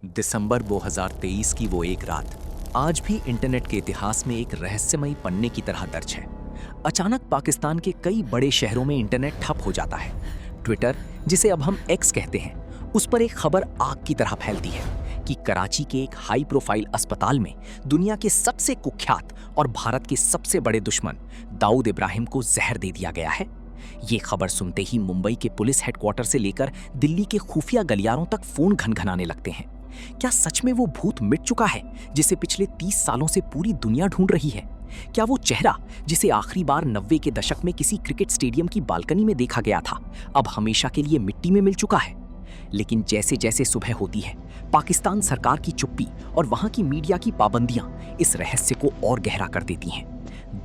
दिसंबर 2023 की वो एक रात आज भी इंटरनेट के इतिहास में एक रहस्यमयी पन्ने की तरह दर्ज है। अचानक पाकिस्तान के कई बड़े शहरों में इंटरनेट ठप हो जाता है। ट्विटर, जिसे अब हम एक्स कहते हैं, उस पर एक खबर आग की तरह फैलती है कि कराची के एक हाई प्रोफाइल अस्पताल में दुनिया के सबसे कुख्यात और भारत के सबसे बड़े दुश्मन दाऊद इब्राहिम को जहर दे दिया गया है। ये खबर सुनते ही मुंबई के पुलिस हेडक्वार्टर से लेकर दिल्ली के खुफिया गलियारों तक फोन घनघनाने लगते हैं। क्या सच में वो भूत मिट चुका है जिसे पिछले 30 सालों से पूरी दुनिया ढूंढ रही है? क्या वो चेहरा जिसे आखिरी बार 90 के दशक में किसी क्रिकेट स्टेडियम की बालकनी में देखा गया था, अब हमेशा के लिए मिट्टी में मिल चुका है? लेकिन जैसे जैसे सुबह होती है, पाकिस्तान सरकार की चुप्पी और वहां की मीडिया की पाबंदियां इस रहस्य को और गहरा कर देती हैं।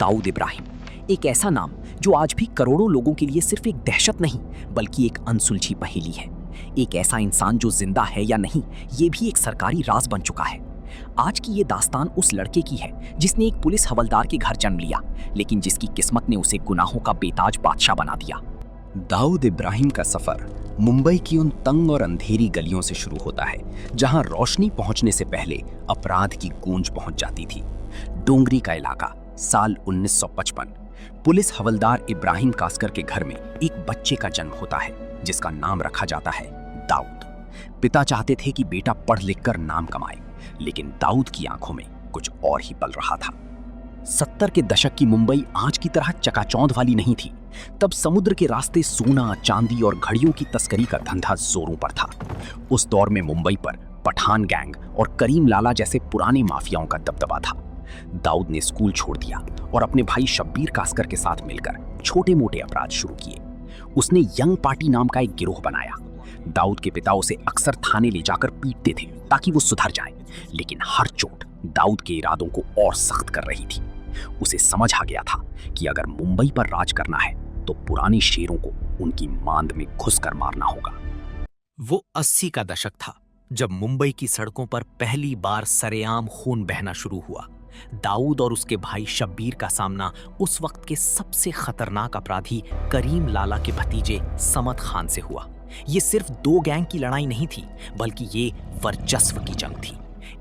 दाऊद इब्राहिम, एक ऐसा नाम जो आज भी करोड़ों लोगों के लिए सिर्फ एक दहशत नहीं बल्कि एक अनसुलझी पहेली है। एक ऐसा इंसान जो जिंदा है या नहीं, ये भी एक सरकारी राज बन चुका है। आज की ये दास्तान उस लड़के की है जिसने एक पुलिस हवलदार के घर जन्म लिया, लेकिन जिसकी किस्मत ने उसे गुनाहों का बेताज बादशाह बना दिया। दाऊद इब्राहिम का सफर मुंबई की उन तंग और अंधेरी गलियों से शुरू होता है जहां रोशनी पहुंचने से पहले अपराध की गूंज पहुंच जाती थी। डोंगरी का इलाका, साल 1955। पुलिस हवलदार इब्राहिम कास्कर के घर में एक बच्चे का जन्म होता है जिसका नाम रखा जाता है दाऊद। पिता चाहते थे कि बेटा पढ़ लिख कर नाम कमाए, लेकिन दाऊद की आंखों में कुछ और ही पल रहा था। 70 के दशक की मुंबई आज की तरह चकाचौंध वाली नहीं थी। तब समुद्र के रास्ते सोना, चांदी और घड़ियों की तस्करी का धंधा जोरों पर था। उस दौर में मुंबई पर पठान गैंग और करीम लाला जैसे पुराने माफियाओं का दबदबा था। दाऊद ने स्कूल छोड़ दिया और अपने भाई शब्बीर कास्कर के साथ मिलकर छोटे मोटे अपराध शुरू किए। उसने यंग पार्टी नाम का एक गिरोह बनाया। दाऊद के पिता उसे अक्सर थाने ले जाकर पीटते थे ताकि वो सुधर जाए, लेकिन हर चोट दाऊद के इरादों को और सख्त कर रही थी। उसे समझ आ गया था कि अगर मुंबई पर राज करना है तो पुराने शेरों को उनकी मांद में घुसकर मारना होगा। वो 80 का दशक था जब मुंबई की सड़कों पर पहली बार सरेआम खून बहना शुरू हुआ। दाऊद और उसके भाई शब्बीर का सामना उस वक्त के सबसे खतरनाक अपराधी करीम लाला के भतीजे समत खान से हुआ। ये सिर्फ दो गैंग की लड़ाई नहीं थी, बल्कि ये वर्चस्व की जंग थी।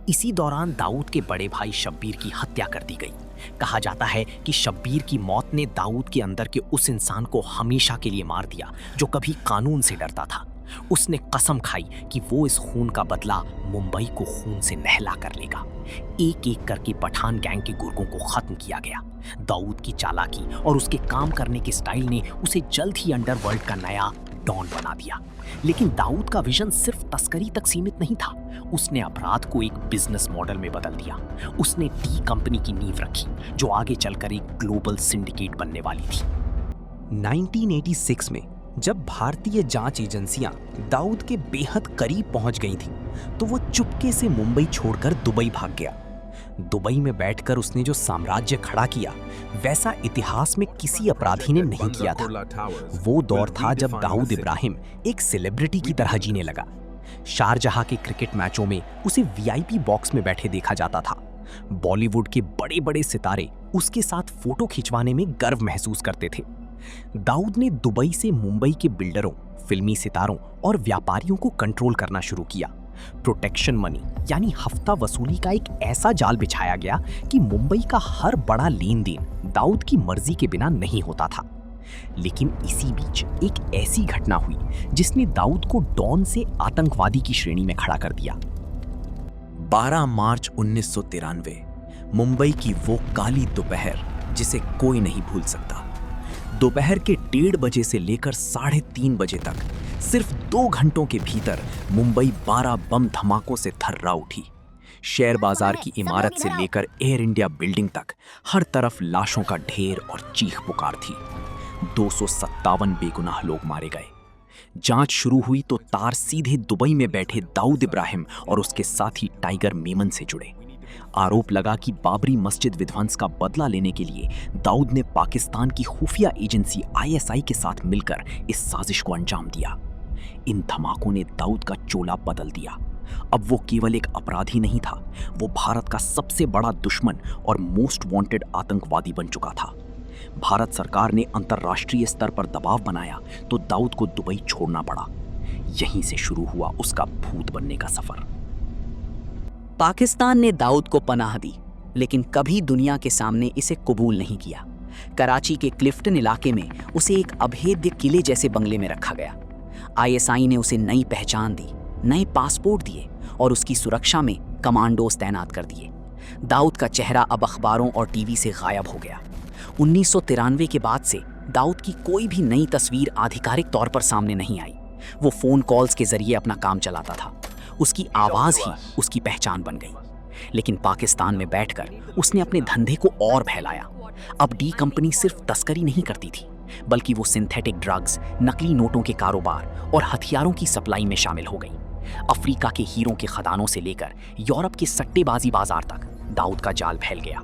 इसी दौरान दाऊद के बड़े भाई शब्बीर की हत्या कर दी गई। कहा जाता है कि शब्बीर की मौत ने दाऊद के अंदर के उस इंसान को हमेशा के लिए मार दिया जो कभी कानून से डरता था। उसने कसम खाई कि वो इस खून का बदला मुंबई को खून से नहला कर लेगा। एक एक करके पठान गैंग के गुर्गों को खत्म किया गया। दाऊद की चालाकी और उसके काम करने के स्टाइल ने उसे जल्द ही अंडरवर्ल्ड का नया डॉन बना दिया। लेकिन दाऊद का विजन सिर्फ तस्करी तक सीमित नहीं था। उसने अपराध को एक बिजनेस मॉडल में बदल दिया। उसने टी कंपनी की नींव रखी जो आगे चलकर एक ग्लोबल सिंडिकेट बनने वाली थी। 1986 में जब भारतीय जांच एजेंसियां दाऊद के बेहद करीब पहुंच गई थीं, तो वो चुपके से मुंबई छोड़कर दुबई भाग गया। दुबई में बैठकर उसने जो साम्राज्य खड़ा किया, वैसा इतिहास में किसी अपराधी ने नहीं किया था। वो दौर था जब दाऊद इब्राहिम एक सेलिब्रिटी की तरह जीने लगा। शारजहां के क्रिकेट मैचों में उसे वीआईपी बॉक्स में बैठे देखा जाता था। बॉलीवुड के बड़े बड़े सितारे उसके साथ फोटो खिंचवाने में गर्व महसूस करते थे। दाऊद ने दुबई से मुंबई के बिल्डरों, फिल्मी सितारों और व्यापारियों को कंट्रोल करना शुरू किया। प्रोटेक्शन मनी यानी हफ्ता वसूली का एक ऐसा जाल बिछाया गया कि मुंबई का हर बड़ा लेन देन दाऊद की मर्जी के बिना नहीं होता था। लेकिन इसी बीच एक ऐसी घटना हुई जिसने दाऊद को डॉन से आतंकवादी की श्रेणी में खड़ा कर दिया। 12 मार्च 1993, मुंबई की वो काली दोपहर जिसे कोई नहीं भूल सकता। दोपहर के 1:30 बजे से लेकर 3:30 बजे तक सिर्फ 2 घंटों के भीतर मुंबई 12 बम धमाकों से थर्रा उठी। शेयर बाजार की इमारत से लेकर एयर इंडिया बिल्डिंग तक हर तरफ लाशों का ढेर और चीख पुकार थी। 257 बेगुनाह लोग मारे गए। जांच शुरू हुई तो तार सीधे दुबई में बैठे दाऊद इब्राहिम और उसके साथी टाइगर मेमन से जुड़े। आरोप लगा कि बाबरी मस्जिद विध्वंस का बदला लेने के लिए दाऊद ने पाकिस्तान की खुफिया एजेंसी आईएसआई के साथ मिलकर इस साजिश को अंजाम दिया। इन धमाकों ने दाऊद का चोला बदल दिया। अब वो केवल एक अपराधी नहीं था, वो भारत का सबसे बड़ा दुश्मन और मोस्ट वांटेड आतंकवादी बन चुका था। भारत सरकार ने अंतर्राष्ट्रीय स्तर पर दबाव बनाया तो दाऊद को दुबई छोड़ना पड़ा। यहीं से शुरू हुआ उसका भूत बनने का सफर। पाकिस्तान ने दाऊद को पनाह दी, लेकिन कभी दुनिया के सामने इसे कबूल नहीं किया। कराची के क्लिफ्टन इलाके में उसे एक अभेद्य किले जैसे बंगले में रखा गया। आईएसआई ने उसे नई पहचान दी, नए पासपोर्ट दिए और उसकी सुरक्षा में कमांडोज तैनात कर दिए। दाऊद का चेहरा अब अखबारों और टीवी से गायब हो गया। 1993 के बाद से दाऊद की कोई भी नई तस्वीर आधिकारिक तौर पर सामने नहीं आई। वो फ़ोन कॉल्स के जरिए अपना काम चलाता था। उसकी आवाज़ ही उसकी पहचान बन गई। लेकिन पाकिस्तान में बैठकर उसने अपने धंधे को और फैलाया। अब डी कंपनी सिर्फ तस्करी नहीं करती थी, बल्कि वो सिंथेटिक ड्रग्स, नकली नोटों के कारोबार और हथियारों की सप्लाई में शामिल हो गई। अफ्रीका के हीरों के खदानों से लेकर यूरोप के सट्टेबाजी बाजार तक दाऊद का जाल फैल गया।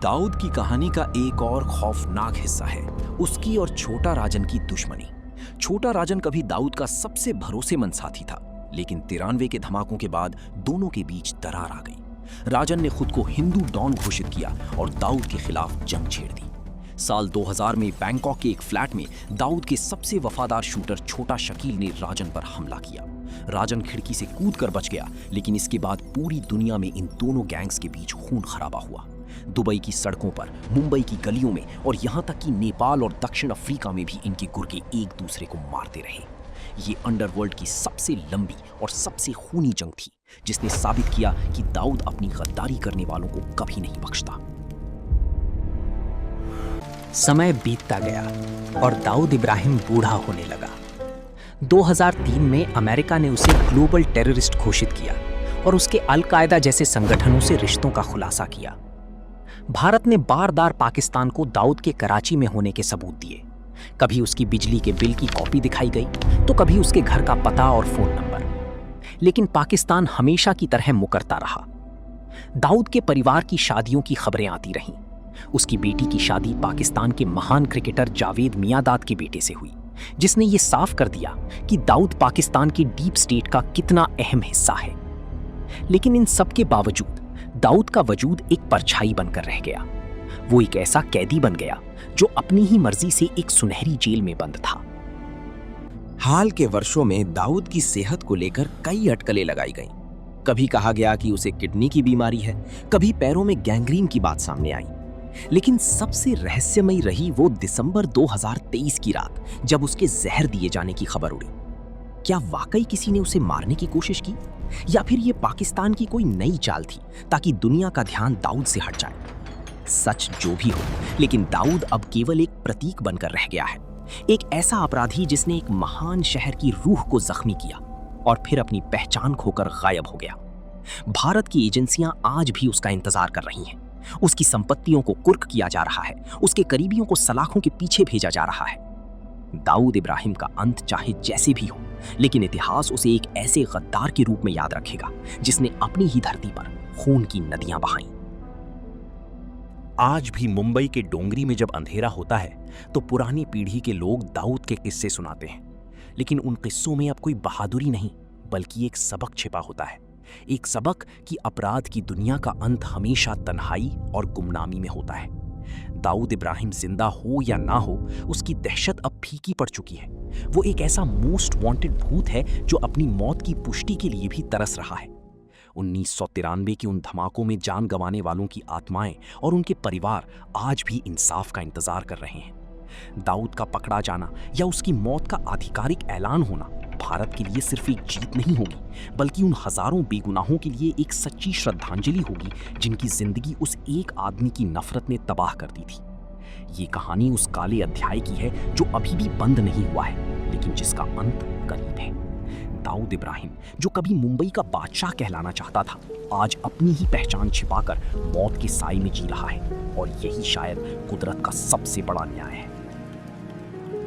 दाऊद की कहानी का एक और खौफनाक हिस्सा है उसकी और छोटा राजन की दुश्मनी। छोटा राजन कभी दाऊद का सबसे भरोसेमंद साथी था, लेकिन 93 के धमाकों के बाद दोनों के बीच दरार आ गई। राजन ने खुद को हिंदू डॉन घोषित किया और दाऊद के खिलाफ जंग छेड़ दी। साल 2000 में बैंकॉक के एक फ्लैट में दाऊद के सबसे वफादार शूटर छोटा शकील ने राजन पर हमला किया। राजन खिड़की से कूदकर बच गया, लेकिन इसके बाद पूरी दुनिया में इन दोनों गैंग्स के बीच खून खराबा हुआ। दुबई की सड़कों पर, मुंबई की गलियों में और यहां तक कि नेपाल और दक्षिण अफ्रीका में भी इनके गुर्गे एक दूसरे को मारते रहे। ये अंडरवर्ल्ड की सबसे लंबी और सबसे खूनी जंग थी, जिसने साबित किया कि दाऊद अपनी गद्दारी करने वालों को कभी नहीं बख्शता। समय बीतता गया और दाऊद इब्राहिम बूढ़ा होने लगा। 2003 में अमेरिका ने उसे ग्लोबल टेररिस्ट घोषित किया और उसके अल-कायदा जैसे संगठनों से रिश्तों का खुलासा किया। भारत ने बार-बार पाकिस्तान को दाऊद के कराची में होने के सबूत दिए। कभी उसकी बिजली के बिल की कॉपी दिखाई गई, तो कभी उसके घर का पता और फोन नंबर। लेकिन पाकिस्तान हमेशा की तरह मुकरता रहा। दाऊद के परिवार की शादियों की खबरें आती रहीं। उसकी बेटी की शादी पाकिस्तान के महान क्रिकेटर जावेद मियांदाद के बेटे से हुई, जिसने ये साफ कर दिया कि दाऊद पाकिस्तान की डीप स्टेट का कितना अहम हिस्सा है। लेकिन इन सब के बावजूद दाऊद का वजूद एक परछाई बनकर रह गया। वो एक ऐसा कैदी बन गया जो अपनी ही मर्जी से एक सुनहरी जेल में बंद था। हाल के वर्षों में दाऊद की सेहत को लेकर कई अटकलें लगाई गईं। कभी कहा गया कि उसे किडनी की बीमारी है, कभी पैरों में गैंग्रीन की बात सामने आई। लेकिन सबसे रहस्यमयी रही वो दिसंबर 2023 की रात, जब उसके जहर दिए जाने की खबर उड़ी। क्या वाकई किसी ने उसे मारने की कोशिश की, या फिर ये पाकिस्तान की कोई नई चाल थी ताकि दुनिया का ध्यान दाऊद से हट जाए? सच जो भी हो, लेकिन दाऊद अब केवल एक प्रतीक बनकर रह गया है। एक ऐसा अपराधी जिसने एक महान शहर की रूह को जख्मी किया और फिर अपनी पहचान खोकर गायब हो गया। भारत की एजेंसियां आज भी उसका इंतजार कर रही हैं। उसकी संपत्तियों को कुर्क किया जा रहा है, उसके करीबियों को सलाखों के पीछे भेजा जा रहा है। दाऊद इब्राहिम का अंत चाहे जैसे भी हो, लेकिन इतिहास उसे एक ऐसे गद्दार के रूप में याद रखेगा जिसने अपनी ही धरती पर खून की नदियां बहाईं। आज भी मुंबई के डोंगरी में जब अंधेरा होता है तो पुरानी पीढ़ी के लोग दाऊद के किस्से सुनाते हैं, लेकिन उन किस्सों में अब कोई बहादुरी नहीं, बल्कि एक सबक छिपा होता है। एक सबक कि अपराध की दुनिया का अंत हमेशा तन्हाई और गुमनामी में होता है। दाऊद इब्राहिम जिंदा हो या ना हो, उसकी दहशत अब फीकी पड़ चुकी है। वो एक ऐसा मोस्ट वांटेड भूत है जो अपनी मौत की पुष्टि के लिए भी तरस रहा है। 1993 के उन धमाकों में जान गंवाने वालों की आत्माएं और उनके परिवार आज भी इंसाफ का इंतजार कर रहे हैं। दाऊद का पकड़ा जाना या उसकी मौत का आधिकारिक ऐलान होना भारत के लिए सिर्फ एक जीत नहीं होगी, बल्कि उन हजारों बेगुनाहों के लिए एक सच्ची श्रद्धांजलि होगी जिनकी जिंदगी उस एक आदमी की नफरत ने तबाह कर दी थी। ये कहानी उस काले अध्याय की है जो अभी भी बंद नहीं हुआ है, लेकिन जिसका अंत करीब है। दाऊद इब्राहिम, जो कभी मुंबई का बादशाह कहलाना चाहता था, आज अपनी ही पहचान छिपाकर मौत के साए में जी रहा है, और यही शायद कुदरत का सबसे बड़ा न्याय है।